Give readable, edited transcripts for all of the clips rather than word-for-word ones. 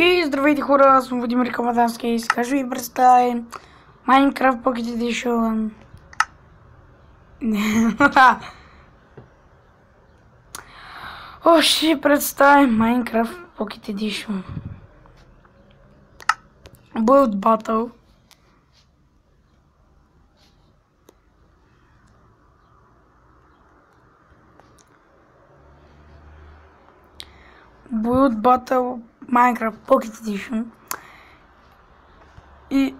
И здравейте хора, аз съм Владимир Камадански и сега ще ви представим Minecraft Pocket Edition. Ще представим Minecraft Pocket Edition. Build Battle. Build Battle Minecraft Pocket Edition. И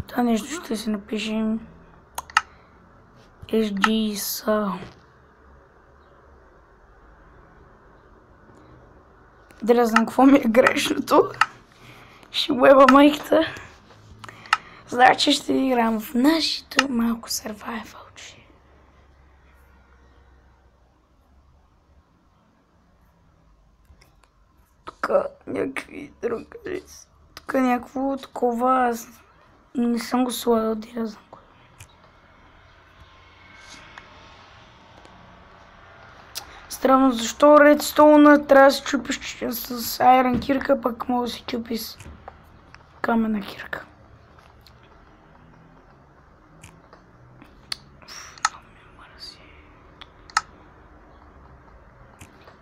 това нещо ще си напишем SGS. Да не знам какво ми е грешното. Ще уеба майката. Значи ще играем в нашето малко survivalче. Тук някакви други. Тук някакво такова. Аз не съм го слагал, да не знам. Странно, защо редстоуна трябва да се чупиш с айрон кирка, пък мога да се чупи с камена кирка. Много ми мързи.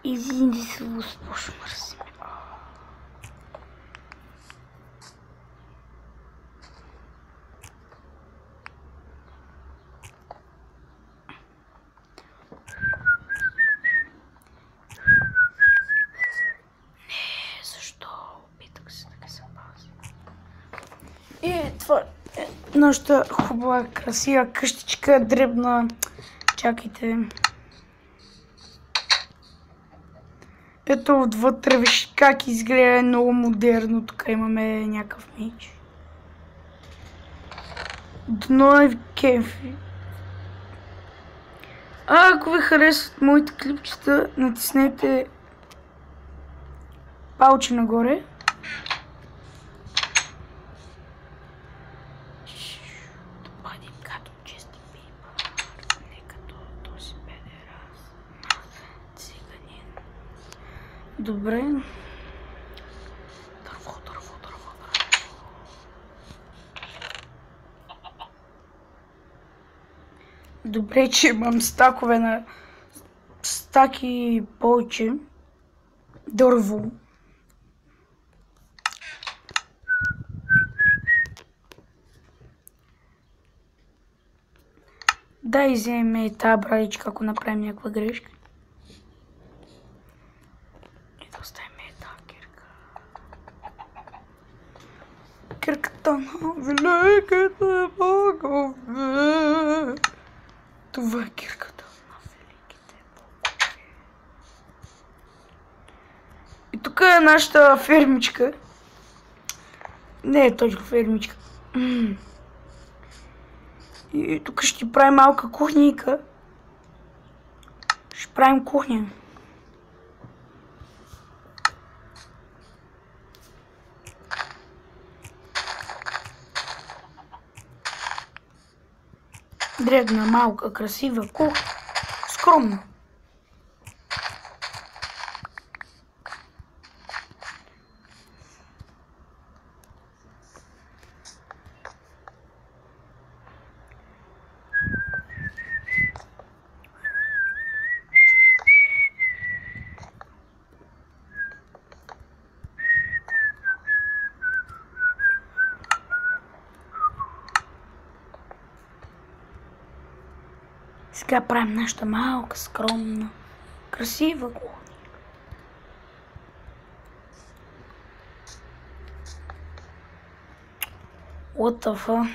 Извини се, госпожо, мързи ме. И това е нашата хубава, красива къщичка, дребна. Чакайте. Ето отвътре, виж как изгледа, много модерно. Тук имаме някакъв меч. Дно е кефи. Ако ви харесват моите клипчета, натиснете палче нагоре. Добре. Дърво. Добре, че имам стакове на стаки повече. Дърво. Да, изземе тази брадичка, ако направим някаква грешка. Кирката на великите богове. Това е кирката на великите богове. И тук е нашата фермичка. Не е точно фермичка. И тук ще правим малка кухника. Ще правим кухня. Дребна, малка, красива кухня. Скромна. Сега правим нашата малка, скромна, красива кухня. What the fuck?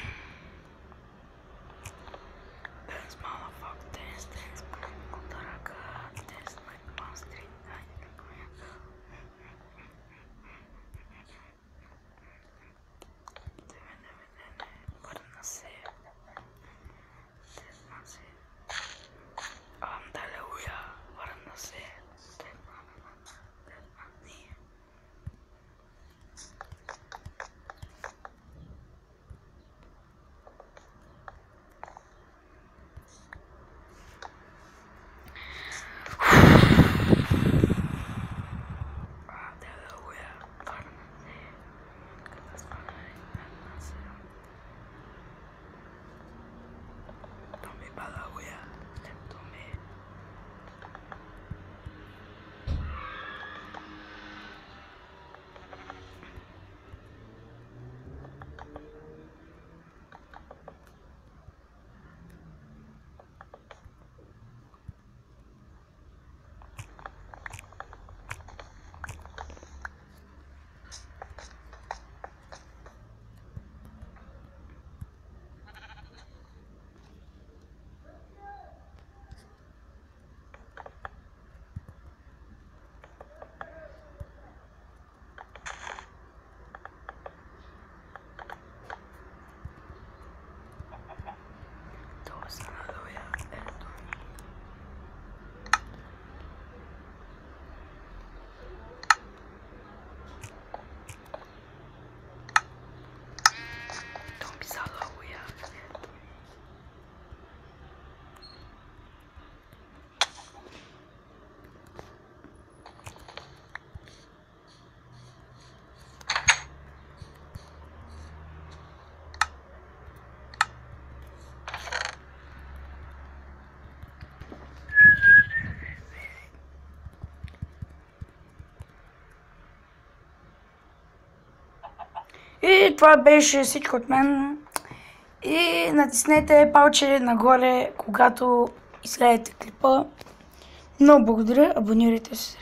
И това беше всичко от мен. И натиснете палче нагоре, когато изгледате клипа. Много благодаря, абонирайте се.